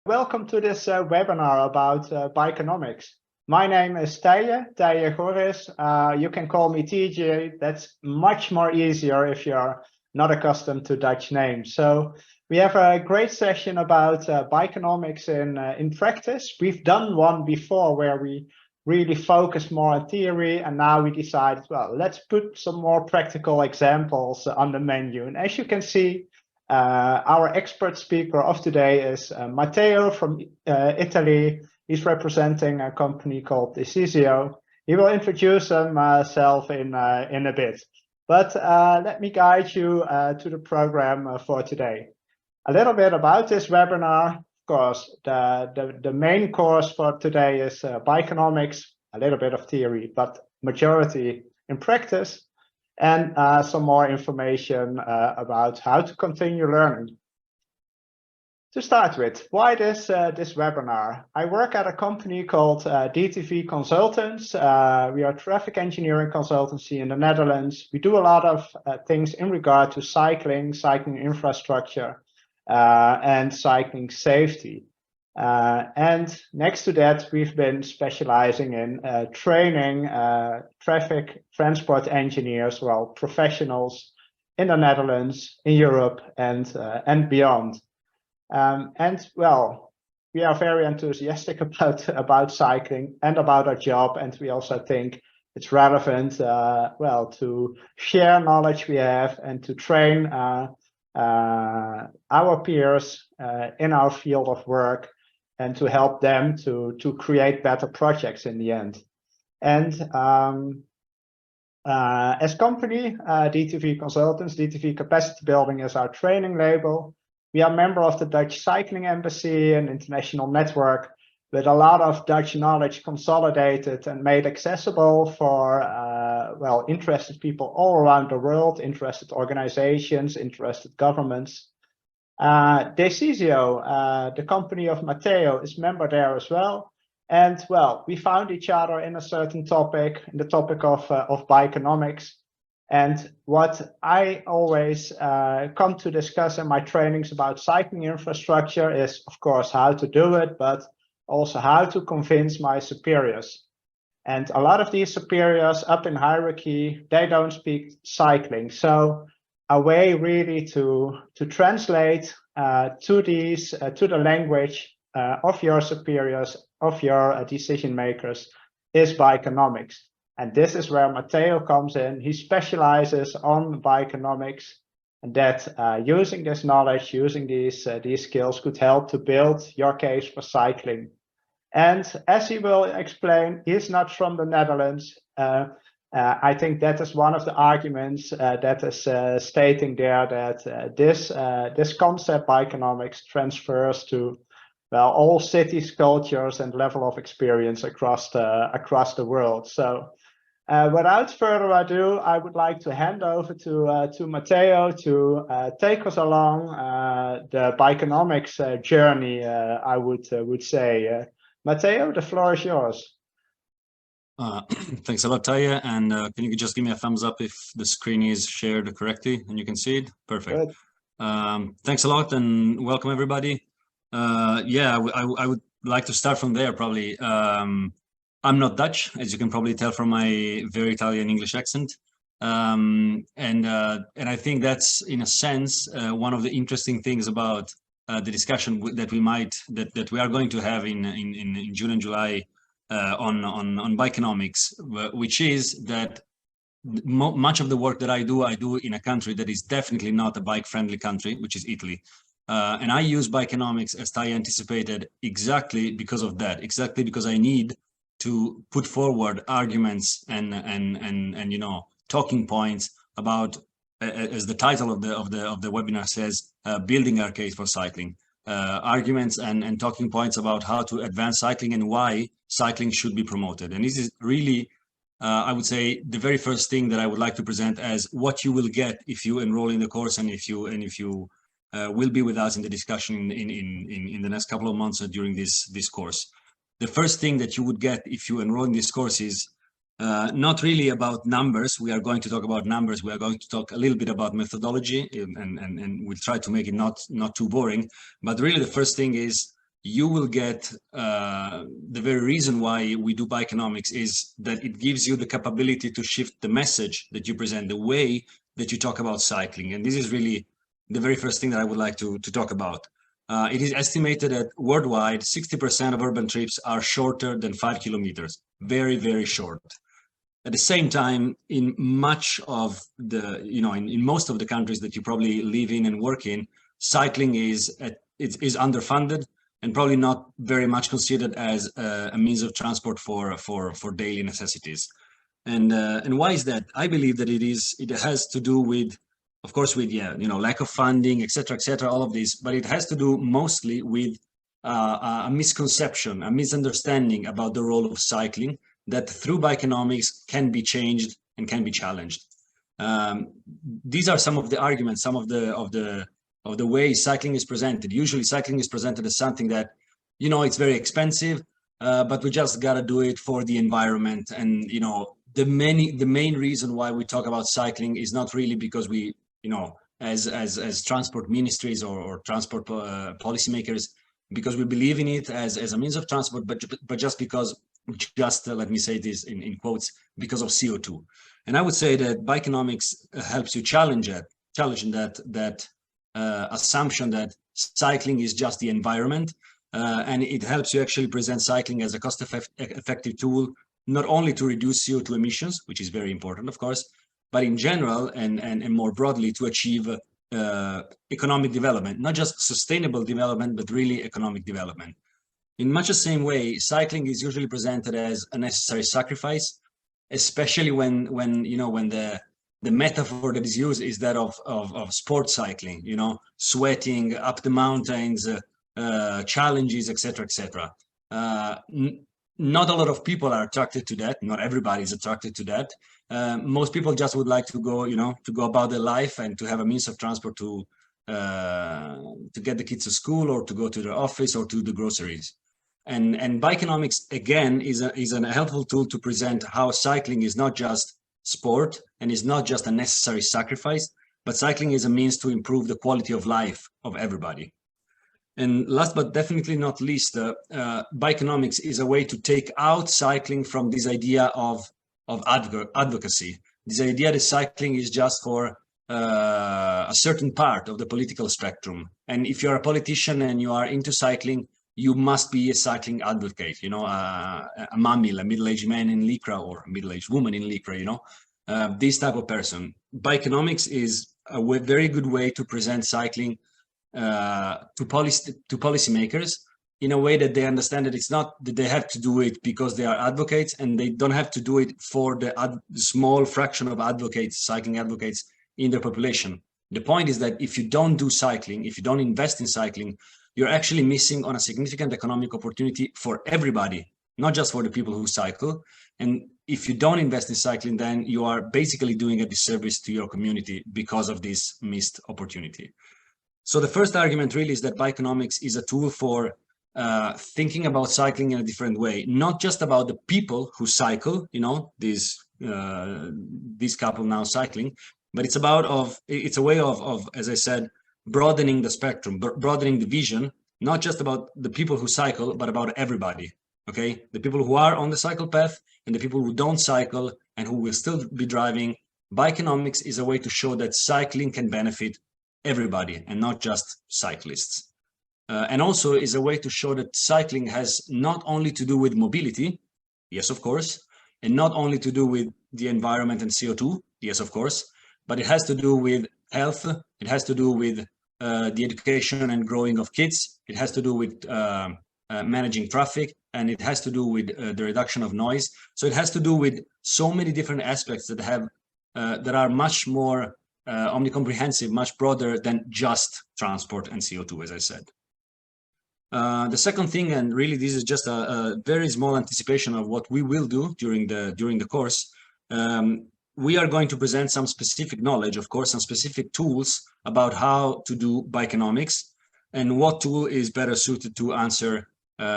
Welcome to this webinar about bikenomics. My name is Tije Goris. You can call me TJ. That's much more easier if you're not accustomed to Dutch names. So we have a great session about bikenomics in practice. We've done one before where we really focused more on theory, and now we decided, well, let's put some more practical examples on the menu. And as you can see, our expert speaker of today is Matteo from Italy. He's representing a company called Decisio. He will introduce himself in a bit. But let me guide you to the program for today. A little bit about this webinar. Of course, the main course for today is bikenomics, a little bit of theory, but majority in practice. And some more information about how to continue learning. To start with, why this webinar? I work at a company called DTV Consultants. We are a traffic engineering consultancy in the Netherlands. We do a lot of things in regard to cycling infrastructure, and cycling safety. And next to that, we've been specializing in training traffic transport engineers, well, professionals in the Netherlands, in Europe, and beyond. And well, we are very enthusiastic about cycling and about our job, and we also think it's relevant, well, to share knowledge we have and to train our peers in our field of work, and to help them to create better projects in the end. And as company, DTV Consultants, DTV Capacity Building is our training label. We are a member of the Dutch Cycling Embassy, an international network with a lot of Dutch knowledge consolidated and made accessible for well, interested people all around the world, interested organizations, interested governments. Decisio, the company of Matteo, is member there as well. And well, we found each other in a certain topic, in the topic of bikenomics. And what I always come to discuss in my trainings about cycling infrastructure is, of course, how to do it, but also how to convince my superiors. And a lot of these superiors up in hierarchy, they don't speak cycling. So a way really to translate to the language of your superiors, of your decision makers, is bikenomics. And this is where Matteo comes in. He specializes on bikenomics, and that using this knowledge, using these skills could help to build your case for cycling. And as he will explain, he's not from the Netherlands. I think that is one of the arguments that is stating there that this concept bikenomics transfers to, well, all cities, cultures, and level of experience across the world. So without further ado, I would like to hand over to Matteo to take us along the bikenomics journey. I would say, Matteo, the floor is yours. Thanks a lot, Taya. And can you just give me a thumbs up if the screen is shared correctly and you can see it? Perfect. Thanks a lot and welcome everybody. Yeah, I would like to start from there probably. I'm not Dutch, as you can probably tell from my very Italian English accent. And I think that's, in a sense, one of the interesting things about the discussion that we are going to have in June and July on bikenomics, which is that much of the work that I do in a country that is definitely not a bike-friendly country, which is Italy. And I use bikenomics, as Ty anticipated, exactly because of that, exactly because I need to put forward arguments and you know, talking points about, as the title of the webinar says, building our case for cycling. Arguments and talking points about how to advance cycling and why cycling should be promoted. And this is really, I would say, the very first thing that I would like to present as what you will get if you enroll in the course and if you will be with us in the discussion in the next couple of months during this course. The first thing that you would get if you enroll in this course is not really about numbers. We are going to talk about numbers. We are going to talk a little bit about methodology, and we'll try to make it not too boring. But really, the first thing is you will get the very reason why we do bikenomics is that it gives you the capability to shift the message that you present, the way that you talk about cycling. And this is really the very first thing that I would like to talk about. It is estimated that worldwide, 60% of urban trips are shorter than 5 kilometers, very, very short. At the same time, in much of the, in most of the countries that you probably live in and work in, cycling is underfunded and probably not very much considered as a means of transport for daily necessities. And why is that? I believe that it has to do with, of course, with lack of funding, etc., all of this, but it has to do mostly with a misconception, a misunderstanding about the role of cycling that through bikenomics can be changed and can be challenged. These are some of the arguments, some of the ways cycling is presented. Usually cycling is presented as something that, it's very expensive, but we just got to do it for the environment. And, the main reason why we talk about cycling is not really because we, as transport ministries or transport policymakers, because we believe in it as a means of transport, but just because, let me say this in quotes, because of CO2. And I would say that bikenomics helps you challenge that assumption that cycling is just the environment, and it helps you actually present cycling as a cost-effective tool, not only to reduce CO2 emissions, which is very important, of course, but in general and more broadly to achieve economic development, not just sustainable development, but really economic development. In much the same way, cycling is usually presented as a necessary sacrifice, especially when the metaphor that is used is that of sports cycling, sweating up the mountains, challenges, etc. Not a lot of people are attracted to that. Not everybody is attracted to that. Most people just would like to go about their life and to have a means of transport to get the kids to school or to go to their office or to the groceries. And bikenomics, again, is a helpful tool to present how cycling is not just sport and is not just a necessary sacrifice, but cycling is a means to improve the quality of life of everybody. And last but definitely not least, bikenomics is a way to take out cycling from this idea of advocacy, this idea that cycling is just for a certain part of the political spectrum. And if you're a politician and you are into cycling, you must be a cycling advocate, a mamil, a middle-aged man in Lycra or a middle-aged woman in Lycra, this type of person. Bikenomics is a very good way to present cycling to policymakers in a way that they understand that it's not that they have to do it because they are advocates, and they don't have to do it for the small fraction of cycling advocates in their population. The point is that if you don't do cycling, if you don't invest in cycling, you're actually missing on a significant economic opportunity for everybody, not just for the people who cycle. And if you don't invest in cycling, then you are basically doing a disservice to your community because of this missed opportunity. So the first argument really is that bikenomics is a tool for thinking about cycling in a different way, not just about the people who cycle, this couple now cycling, but it's a way of, as I said, broadening the spectrum, broadening the vision, not just about the people who cycle, but about everybody, okay? The people who are on the cycle path and the people who don't cycle and who will still be driving. Bikenomics is a way to show that cycling can benefit everybody and not just cyclists. And also is a way to show that cycling has not only to do with mobility, yes, of course, and not only to do with the environment and CO2, yes, of course, but it has to do with health, it has to do with the education and growing of kids, it has to do with managing traffic, and it has to do with the reduction of noise. So it has to do with so many different aspects that are much more omnicomprehensive, much broader than just transport and CO2, as I said. The second thing, and really this is just a very small anticipation of what we will do during the course, we are going to present some specific knowledge, of course, some specific tools about how to do bikenomics and what tool is better suited to answer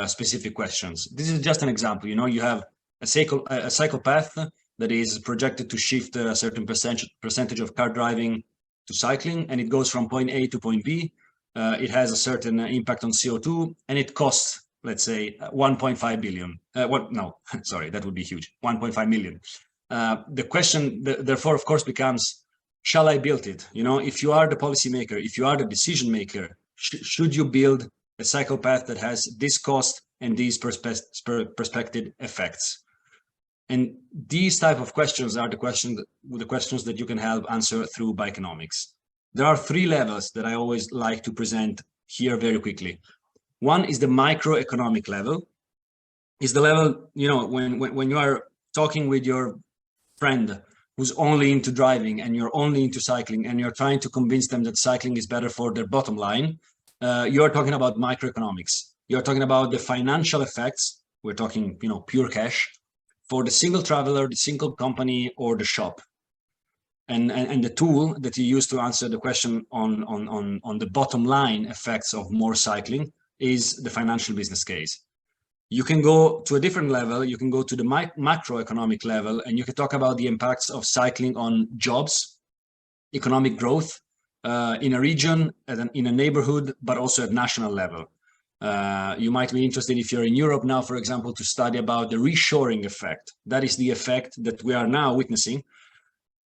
specific questions. This is just an example. You have a cycle path that is projected to shift a certain percentage of car driving to cycling, and it goes from point A to point B. it has a certain impact on CO2, and it costs, let's say, 1.5 billion. No, sorry, that would be huge, 1.5 million. The question, therefore, of course, becomes, shall I build it? You know, if you are the policymaker, if you are the decision maker, should you build a cycle path that has this cost and these prospective effects? And these type of questions are the questions that you can help answer through bikenomics. There are three levels that I always like to present here very quickly. One is the microeconomic level. Is the level, you know, when you are talking with your friend who's only into driving and you're only into cycling and you're trying to convince them that cycling is better for their bottom line, you're talking about microeconomics. You're talking about the financial effects. We're talking, you know, pure cash for the single traveler, the single company, or the shop. And the tool that you use to answer the question on the bottom line effects of more cycling is the financial business case. You can go to a different level. You can go to the macroeconomic level, and you can talk about the impacts of cycling on jobs, economic growth in a region, in a neighborhood, but also at national level. You might be interested, if you're in Europe now, for example, to study about the reshoring effect. That is the effect that we are now witnessing,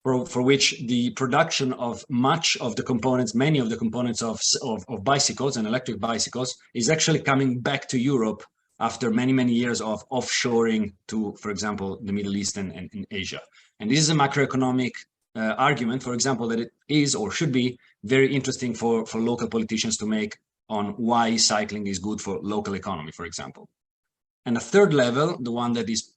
for which the production of much of the components, many of the components of bicycles and electric bicycles is actually coming back to Europe after many, many years of offshoring to, for example, the Middle East and Asia. And this is a macroeconomic argument, for example, that it is or should be very interesting for local politicians to make on why cycling is good for local economy, for example. And the third level, the one that is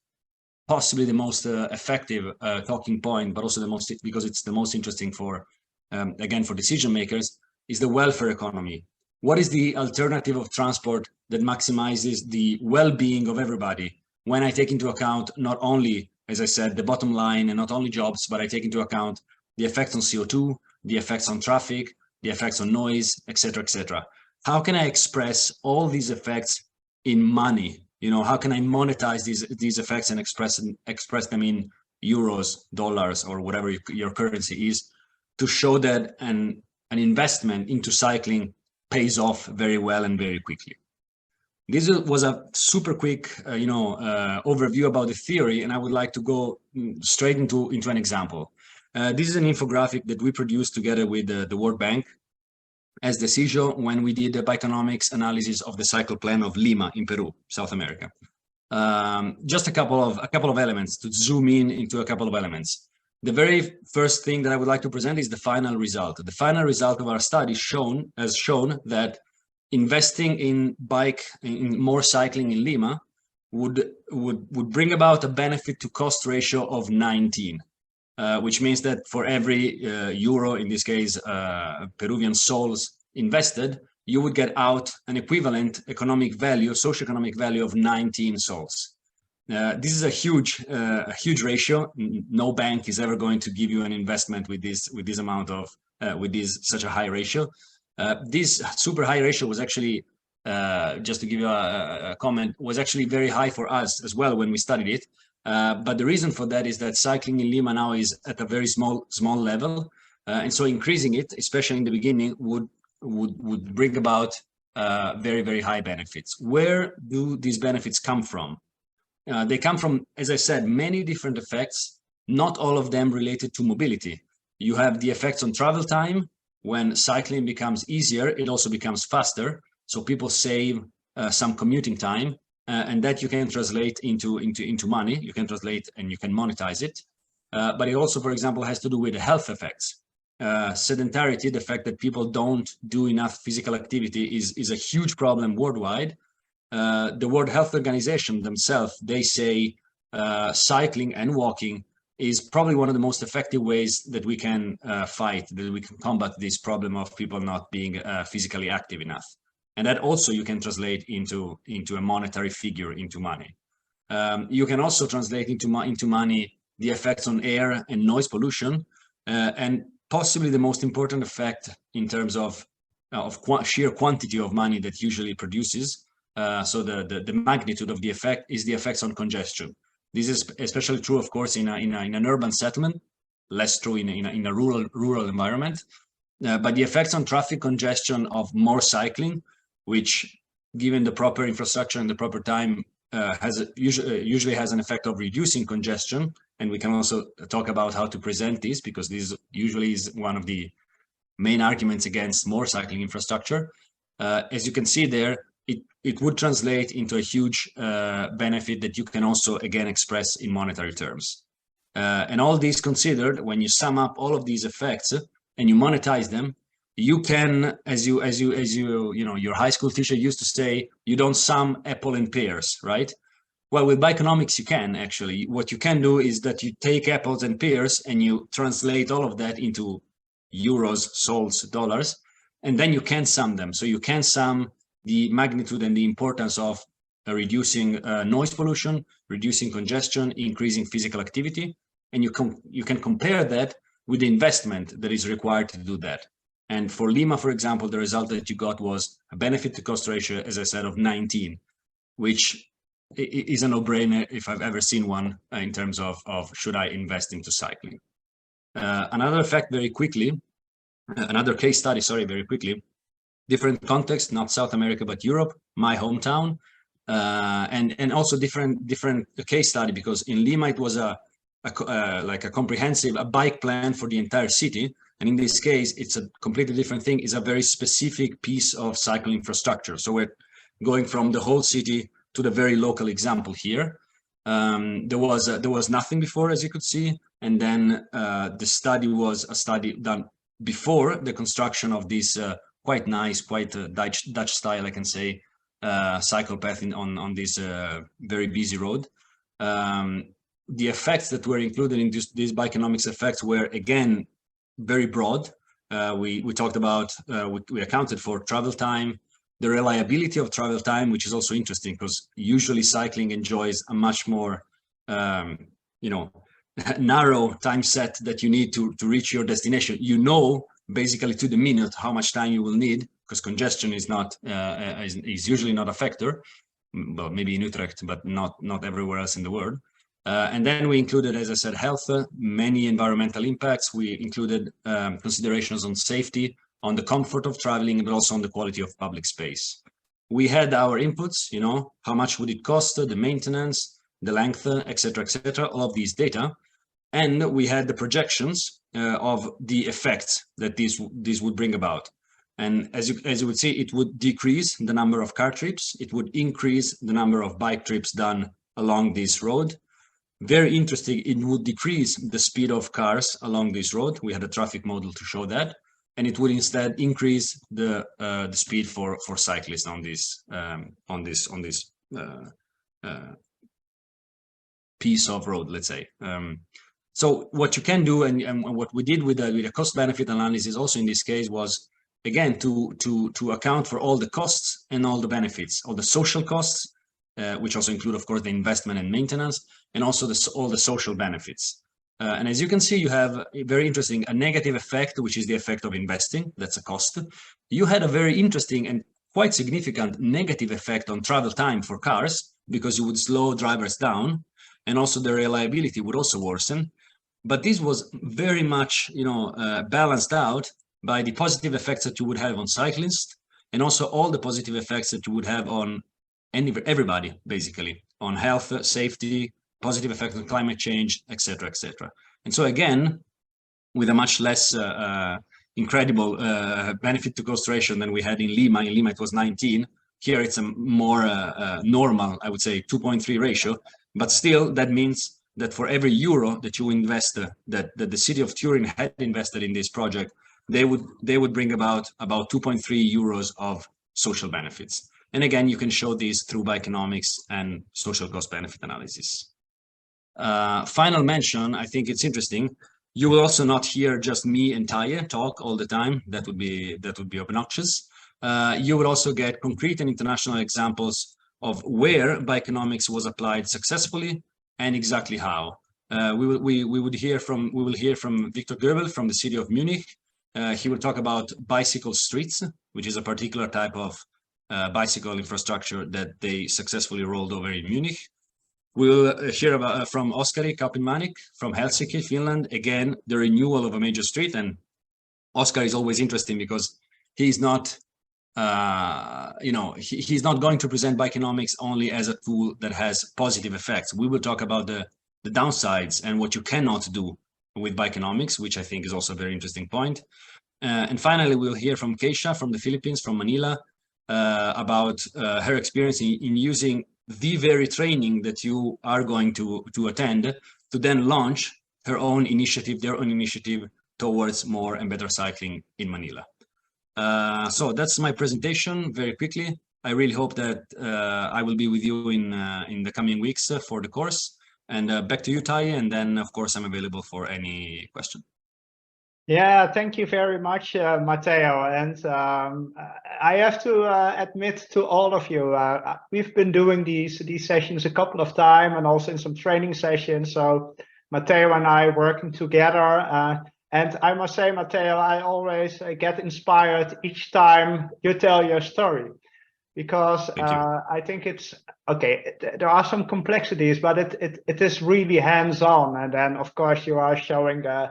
possibly the most effective talking point, but also the most, because it's the most interesting for, again, for decision makers, is the welfare economy. What is the alternative of transport that maximizes the well-being of everybody when I take into account not only, as I said, the bottom line and not only jobs, but I take into account the effects on CO2, the effects on traffic, the effects on noise, etc., etc. How can I express all these effects in money? You know, how can I monetize these effects and express them in euros, dollars, or whatever your currency is, to show that an investment into cycling pays off very well and very quickly. This was a super quick, overview about the theory, and I would like to go straight into an example. This is an infographic that we produced together with the World Bank as the CISO when we did the bikenomics analysis of the cycle plan of Lima in Peru, South America. Just a couple of elements to zoom into a couple of elements. The very first thing that I would like to present is the final result. The final result of our study has shown that investing in more cycling in Lima would bring about a benefit to cost ratio of 19. Which means that for every euro, in this case, Peruvian sols invested, you would get out an equivalent economic value, socioeconomic value of 19 sols. This is a huge ratio. No bank is ever going to give you an investment with this amount of, such a high ratio. This super high ratio was actually, just to give you a comment, was actually very high for us as well when we studied it. But the reason for that is that cycling in Lima now is at a very small level, and so increasing it, especially in the beginning, would bring about very, very high benefits. Where do these benefits come from? They come from, as I said, many different effects, not all of them related to mobility. You have the effects on travel time. When cycling becomes easier, it also becomes faster, so people save some commuting time. And that you can translate into money. You can translate and you can monetize it. But it also, for example, has to do with the health effects. Sedentarity, the fact that people don't do enough physical activity is a huge problem worldwide. The World Health Organization themselves, they say cycling and walking is probably one of the most effective ways that we can combat this problem of people not being physically active enough. And that also you can translate into a monetary figure, into money. You can also translate into money the effects on air and noise pollution, and possibly the most important effect in terms of sheer quantity of money that usually produces. So the magnitude of the effect is the effects on congestion. This is especially true, of course, in an urban settlement, less true in a rural environment. But the effects on traffic congestion of more cycling, which given the proper infrastructure and the proper time usually has an effect of reducing congestion. And we can also talk about how to present this, because this usually is one of the main arguments against more cycling infrastructure. As you can see there, it would translate into a huge benefit that you can also again express in monetary terms. And all these considered, when you sum up all of these effects and you monetize them, you can, as you know, your high school teacher used to say, you don't sum apple and pears, right? Well, with bikenomics, you can actually. What you can do is that you take apples and pears and you translate all of that into euros, sols, dollars, and then you can sum them. So you can sum the magnitude and the importance of reducing noise pollution, reducing congestion, increasing physical activity, and you can compare that with the investment that is required to do that. And for Lima, for example, the result that you got was a benefit to cost ratio, as I said, of 19, which is a no-brainer if I've ever seen one in terms of should I invest into cycling. Another effect very quickly, another case study, sorry, very quickly, different context, not South America, but Europe, my hometown, and also different case study, because in Lima it was like a comprehensive bike plan for the entire city. And in this case, it's a completely different thing. It's a very specific piece of cycle infrastructure. So we're going from the whole city to the very local example here. There was nothing before, as you could see. And then the study was a study done before the construction of this quite nice, quite Dutch style, I can say, cycle path on this very busy road. The effects that were included in these bikenomics effects were, again, very broad. We talked about, we accounted for travel time, the reliability of travel time, which is also interesting because usually cycling enjoys a much more, narrow time set that you need to reach your destination. You know, basically to the minute how much time you will need, because congestion is not is usually not a factor. Well, maybe in Utrecht, but not everywhere else in the world. And then we included, as I said, health, many environmental impacts. We included considerations on safety, on the comfort of traveling, but also on the quality of public space. We had our inputs, how much would it cost, the maintenance, the length, etc., all of these data. And we had the projections of the effects that this would bring about. And as you would see, it would decrease the number of car trips. It would increase the number of bike trips done along this road. Very interesting, it would decrease the speed of cars along this road. We had a traffic model to show that. And it would instead increase the speed for cyclists on this piece of road, let's say. So what you can do, and what we did with a cost-benefit analysis also in this case was, again, to account for all the costs and all the benefits, all the social costs, which also include, of course, the investment and maintenance, and also all the social benefits. And as you can see, you have very interesting, a negative effect, which is the effect of investing. That's a cost. You had a very interesting and quite significant negative effect on travel time for cars, because you would slow drivers down, and also the reliability would also worsen. But this was very much, balanced out by the positive effects that you would have on cyclists, and also all the positive effects that you would have on everybody, basically, on health, safety, positive effect on climate change, etc., etc. And so again, with a much less incredible benefit to cost ratio than we had in Lima. In Lima, it was 19. Here, it's a more normal, I would say, 2.3 ratio. But still, that means that for every euro that you invest, that the city of Turin had invested in this project, they would bring about 2.3 euros of social benefits. And again, you can show this through bikenomics and social cost benefit analysis. Final mention, I think it's interesting. You will also not hear just me and Taye talk all the time. That would be obnoxious. You would also get concrete and international examples of where bikenomics was applied successfully and exactly how. We will hear from Victor Goebel from the city of Munich. He will talk about bicycle streets, which is a particular type of bicycle infrastructure that they successfully rolled over in Munich. We'll hear about from Oskari Kaupinmanik from Helsinki, Finland. Again, the renewal of a major street, and Oscar is always interesting because he's not, he's not going to present bikenomics only as a tool that has positive effects. We will talk about the downsides and what you cannot do with bikenomics, which I think is also a very interesting point. And finally, we'll hear from Keisha from the Philippines, from Manila, about her experience in using the very training that you are going to attend to then launch their own initiative towards more and better cycling in Manila. So that's my presentation very quickly. I really hope that I will be with you in the coming weeks for the course. And back to you, Tai, and then of course I'm available for any question. Yeah, thank you very much, Matteo. And I have to admit to all of you, we've been doing these sessions a couple of times and also in some training sessions. So Matteo and I working together. And I must say, Matteo, I always get inspired each time you tell your story, because I think it's okay. There are some complexities, but it is really hands-on. And then, of course, you are showing the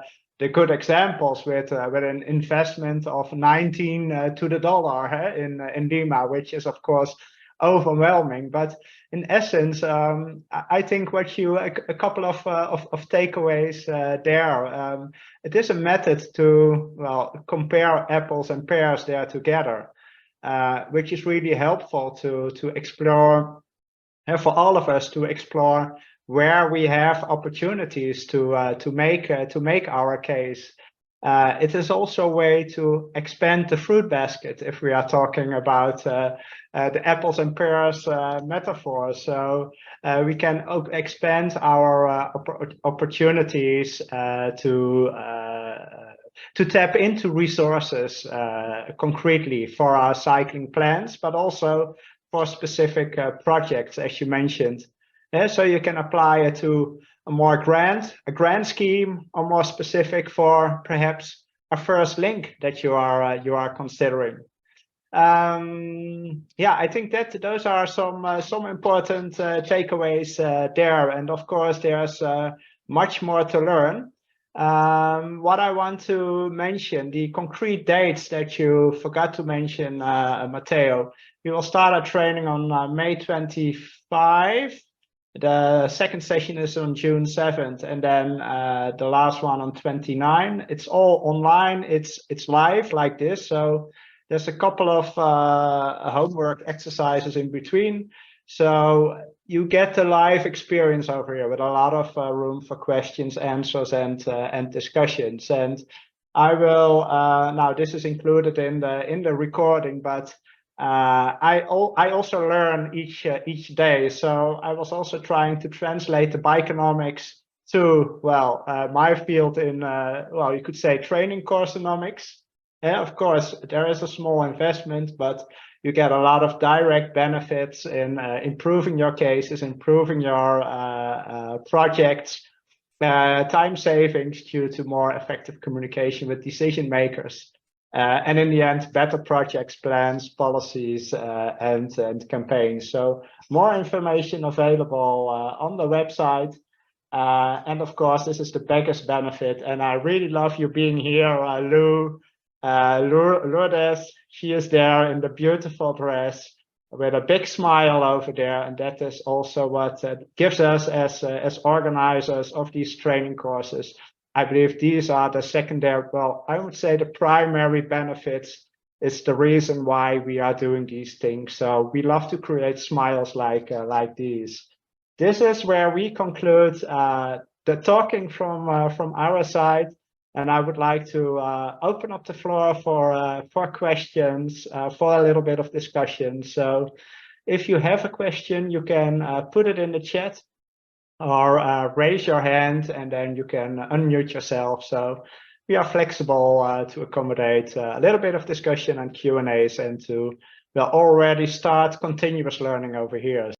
good examples with an investment of 19 to the dollar in Lima, which is, of course, overwhelming. But in essence, I think what you a couple of takeaways there. It is a method to compare apples and pears there together, which is really helpful to explore, for all of us to explore where we have opportunities to make our case. It is also a way to expand the fruit basket if we are talking about the apples and pears metaphor. So we can expand our opportunities to tap into resources concretely for our cycling plans, but also for specific projects, as you mentioned. So you can apply it to a more grand scheme, or more specific for perhaps a first link that you are considering. Yeah, I think that those are some important takeaways there, and of course there's much more to learn. What I want to mention, the concrete dates that you forgot to mention, Matteo. We will start our training on May 25. The second session is on June 7th, and then the last one on 29. It's all online. It's live like this. So there's a couple of homework exercises in between. So you get the live experience over here with a lot of room for questions, answers, and discussions. And I will now, this is included in the recording, but I also learn each day. So I was also trying to translate the bikenomics to my field in you could say training courseonomics. Yeah, of course there is a small investment, but you get a lot of direct benefits in improving your cases, improving your projects, time savings due to more effective communication with decision makers. And in the end, better projects, plans, policies, and campaigns. So more information available on the website. And of course, this is the biggest benefit. And I really love you being here, Lourdes. She is there in the beautiful dress with a big smile over there. And that is also what gives us as organizers of these training courses. I believe these are the secondary, I would say the primary benefits. It's the reason why we are doing these things. So we love to create smiles like these. This is where we conclude the talking from our side. And I would like to open up the floor for questions, for a little bit of discussion. So if you have a question, you can put it in the chat, or raise your hand, and then you can unmute yourself. So we are flexible to accommodate a little bit of discussion and Q&As, and to already start continuous learning over here.